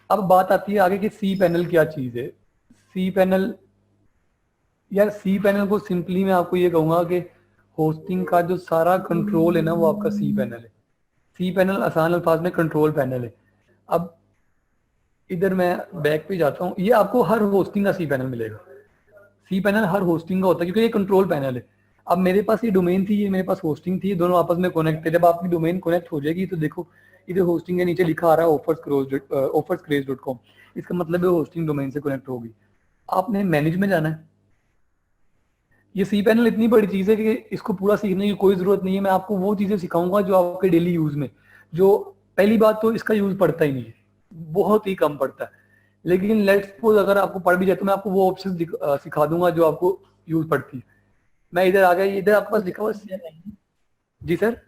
अब बात आती है आगे कि सी पैनल क्या चीज है। सी पैनल, यार सी पैनल को सिंपली मैं आपको ये कहूंगा कि होस्टिंग का जो सारा कंट्रोल है ना वो आपका सी पैनल है। सी पैनल आसान अल्फाज में कंट्रोल पैनल है। अब इधर मैं बैक पे जाता हूँ, ये आपको हर होस्टिंग का सी पैनल मिलेगा। सी पैनल हर होस्टिंग का होता है क्योंकि ये कंट्रोल पैनल है। अब मेरे पास ये डोमेन थी, ये मेरे पास होस्टिंग थी, दोनों आपस में कनेक्ट थे। जब आपकी डोमेन कनेक्ट हो जाएगी तो देखो इधर होस्टिंग के नीचे लिखा आ रहा है offerscraze.com। इसका मतलब है होस्टिंग डोमेन से कनेक्ट होगी। आपने मैनेज में जाना है। ये सी पैनल इतनी बड़ी चीज है कि इसको पूरा सीखने की कोई जरूरत नहीं है। मैं आपको वो चीजें सिखाऊंगा जो आपके डेली यूज में, जो पहली बात तो इसका यूज पड़ता ही नहीं है, बहुत ही कम पड़ता है। लेकिन लेट्स सपोज अगर आपको पढ़ भी जाए तो मैं आपको वो ऑप्शन सिखा दूंगा जो आपको यूज पड़ती है। मैं इधर आ गया, इधर आपके पास लिखा हुआ जी सर।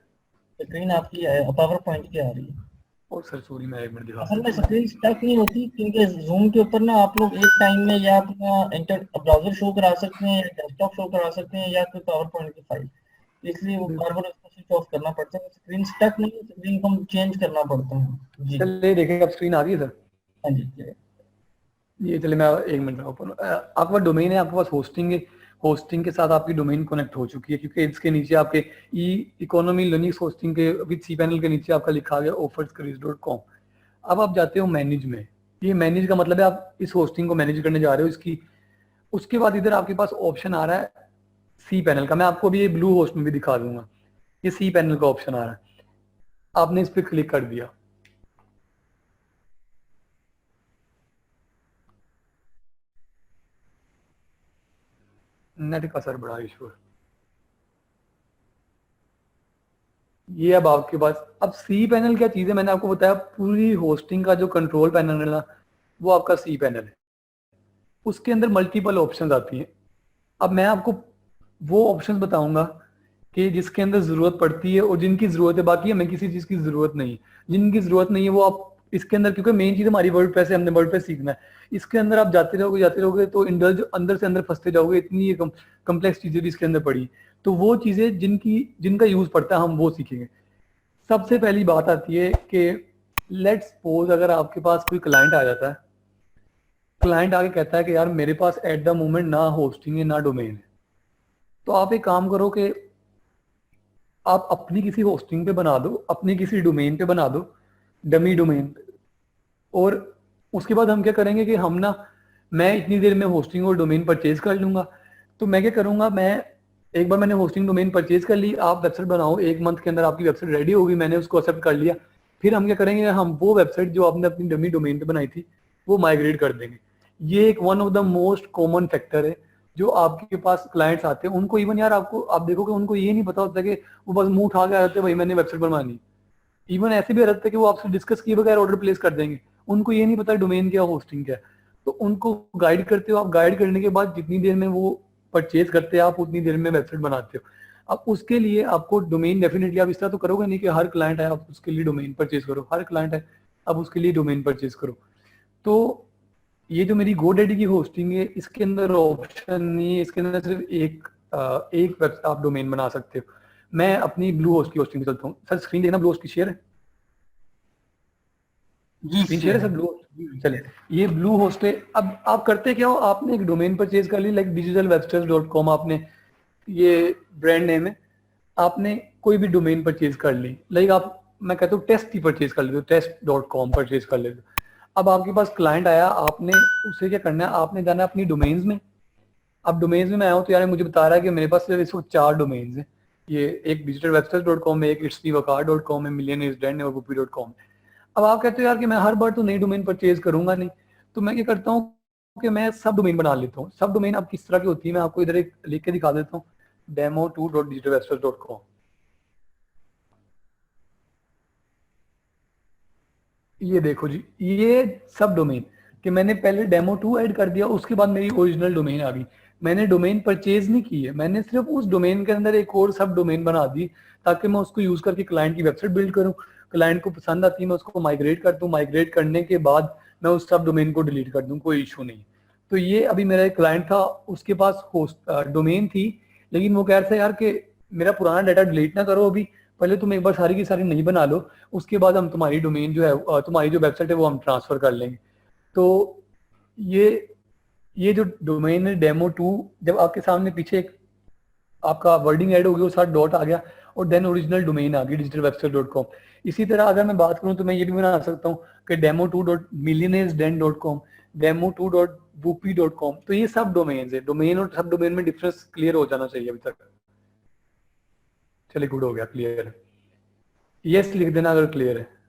स्क्रीन आपकी पावर पॉइंट की आ रही है। और सर सॉरी, मैं एक मिनट दिखा असल में स्क्रीन स्टक नहीं होती क्योंकि जूम के ऊपर ना आप लोग एक टाइम में या अपना इंटर ब्राउजर शो करा सकते हैं या डेस्कटॉप शो करा सकते हैं या कोई पावर पॉइंट की फाइल, इसलिए वो बार बार उसको स्विच ऑफ करना पड़ता है। स्क्रीन स्टक नहीं है, स्क्रीन को हम चेंज करना पड़ता है जी। चलिए देखें अब स्क्रीन आ गई सर। हाँ जी। ये चलिए मैं एक मिनट ओपन, आपका डोमेन है, आपके पास होस्टिंग है, होस्टिंग के साथ आपकी डोमेन कनेक्ट हो चुकी है क्योंकि इसके नीचे आपके ई इकोनॉमी लिनक्स होस्टिंग के विद सी पैनल के नीचे आपका लिखा गया offerscraze.com। अब आप जाते हो मैनेज में। ये मैनेज का मतलब है आप इस होस्टिंग को मैनेज करने जा रहे हो इसकी। उसके बाद इधर आपके पास ऑप्शन आ रहा है सी पैनल का। मैं आपको भी ये ब्लू होस्ट में भी दिखा दूंगा। ये सी पैनल का ऑप्शन आ रहा है, आपने इस पर क्लिक कर दिया। नेट का सर बड़ा इशू है। ये अब आपके पास, अब सी पैनल क्या चीज है मैंने आपको बताया, पूरी होस्टिंग का जो कंट्रोल पैनल है ना वो आपका सी पैनल है। उसके अंदर मल्टीपल ऑप्शंस आती हैं। अब मैं आपको वो ऑप्शंस बताऊंगा कि जिसके अंदर जरूरत पड़ती है और जिनकी जरूरत है, बाकी हमें किसी चीज की जरूरत नहीं है। जिनकी जरूरत नहीं है वो आप इसके अंदर, क्योंकि मेन चीज हमारी वर्डप्रेस है, हमने वर्डप्रेस सीखना है। इसके अंदर आप जाते रहोगे तो इंडल्ज अंदर से अंदर फंसते जाओगे। इतनी कम्प्लेक्स चीजें भी इसके अंदर पड़ी, तो वो चीजें जिनका यूज पड़ता है हम वो सीखेंगे। सबसे पहली बात आती है कि लेट्स सपोज अगर आपके पास कोई क्लाइंट आ जाता है, क्लाइंट आके कहता है कि यार मेरे पास एट द मोमेंट ना होस्टिंग है ना डोमेन है, तो आप एक काम करो कि आप अपनी किसी होस्टिंग पे बना दो, अपनी किसी डोमेन पे बना दो, डमी डोमेन पे। और उसके बाद हम क्या करेंगे कि हम ना, मैं इतनी देर में होस्टिंग और डोमेन परचेज कर लूंगा। तो मैं क्या करूंगा, मैं एक बार मैंने होस्टिंग डोमेन परचेज कर ली, आप वेबसाइट बनाओ, 1 मंथ के अंदर आपकी वेबसाइट रेडी होगी, मैंने उसको एक्सेप्ट कर लिया। फिर हम क्या करेंगे, हम वो वेबसाइट जो आपने अपनी डमी डोमेन पे बनाई थी वो माइग्रेट कर देंगे। ये एक one of the most common factor है। जो आपके पास क्लाइंट्स आते हैं उनको इवन यार आपको, आप देखोगे उनको ये नहीं पता होता कि वो बस मुंह उठा के आ जाते हैं भाई मैंने वेबसाइट बनवानी। इवन ऐसे भी रहते हैं कि वो आपसे डिस्कस किए बगैर ऑर्डर प्लेस कर देंगे। उनको ये नहीं पता डोमेन क्या होस्टिंग क्या है। तो उनको गाइड करते हो आप, गाइड करने के बाद जितनी देर में वो परचेज करते हैं आप उतनी देर में वेबसाइट बनाते हो। अब उसके लिए आपको डोमेन डेफिनेटली, आप इस तरह तो करोगे नहीं कि हर क्लाइंट है आप उसके लिए डोमेन परचेज करो, हर क्लाइंट है आप उसके लिए डोमेन परचेज करो। तो ये जो मेरी GoDaddy की होस्टिंग है इसके अंदर ऑप्शन नहीं है, इसके अंदर सिर्फ एक वेब आप डोमेन बना सकते हो। मैं अपनी ब्लू होस्ट की होस्टिंग पे चलता हूँ। सर स्क्रीन देखना, ब्लू होस्ट की शेयर है, स्क्रीन शेयर है सर ब्लू होस्ट। चले, ये ब्लू होस्ट है। अब आप करते क्या हो, आपने एक डोमेन परचेज कर ली लाइक digitalwebsters.com, आपने ये ब्रांड नेम है, आपने कोई भी डोमेन परचेज कर ली, लाइक आप, मैं कहता हूँ टेस्ट ही परचेज कर लेते हो, test.com परचेज कर लेते हो। अब आपके पास क्लाइंट आया, आपने उसे क्या करना है, आपने जाना है अपनी डोमेन्स में। अब डोमेन्स में मैं आया हूँ तो यार मुझे बता रहा है कि मेरे पास सिर्फ इस वक्त 4 डोमेन्स हैं। ये एक digitalwebsters.com है, एक itsmevakar.com है, millionairesden है और whoopee.com है। अब आप कहते हो यार कि मैं हर बार तो नई डोमेन परचेज करूंगा नहीं, तो मैं क्या करता हूँ कि मैं सब डोमेन बना लेता हूँ। सब डोमेन अब किस तरह की होती है मैं आपको इधर एक लिख के दिखा देता हूँ, demo2.digitalwebsters.com। ये देखो जी, ये सब डोमेन कि मैंने पहले demo2 ऐड कर दिया, उसके बाद मेरी ओरिजिनल डोमेन आ गई। मैंने डोमेन परचेज नहीं की है, मैंने सिर्फ उस डोमेन के अंदर एक और सब डोमेन बना दी ताकि मैं उसको यूज करके क्लाइंट की वेबसाइट बिल्ड करूं। क्लाइंट को पसंद आती है मैं उसको माइग्रेट कर दूं, माइग्रेट करने के बाद मैं उस सब डोमेन को डिलीट कर दूं, कोई इशू नहीं। तो ये अभी मेरा एक क्लाइंट था, उसके पास होस्ट डोमेन थी, लेकिन वो कह रहा था यार कि मेरा पुराना डाटा डिलीट ना करो, अभी पहले तुम एक बार सारी की सारी नहीं बना लो, उसके बाद हम तुम्हारी डोमेन जो है, तुम्हारी जो वेबसाइट है वो हम ट्रांसफर कर लेंगे। तो ये जो डोमेन है demo2, जब आपके सामने पीछे एक आपका वर्डिंग ऐड हो गया, साथ डॉट आ गया और देन ओरिजिनल डोमेन आ गई digitalwebsite.com। इसी तरह अगर मैं बात करूं तो मैं ये भी बना सकता हूँ कि demo2.millionairesden.com, demo2.whoopee.com। तो ये सब डोमेन है, डोमेन और सब डोमेन में डिफरेंस क्लियर हो जाना चाहिए अभी तक। चलिए गुड हो गया, क्लियर है। यस लिख देना अगर क्लियर है।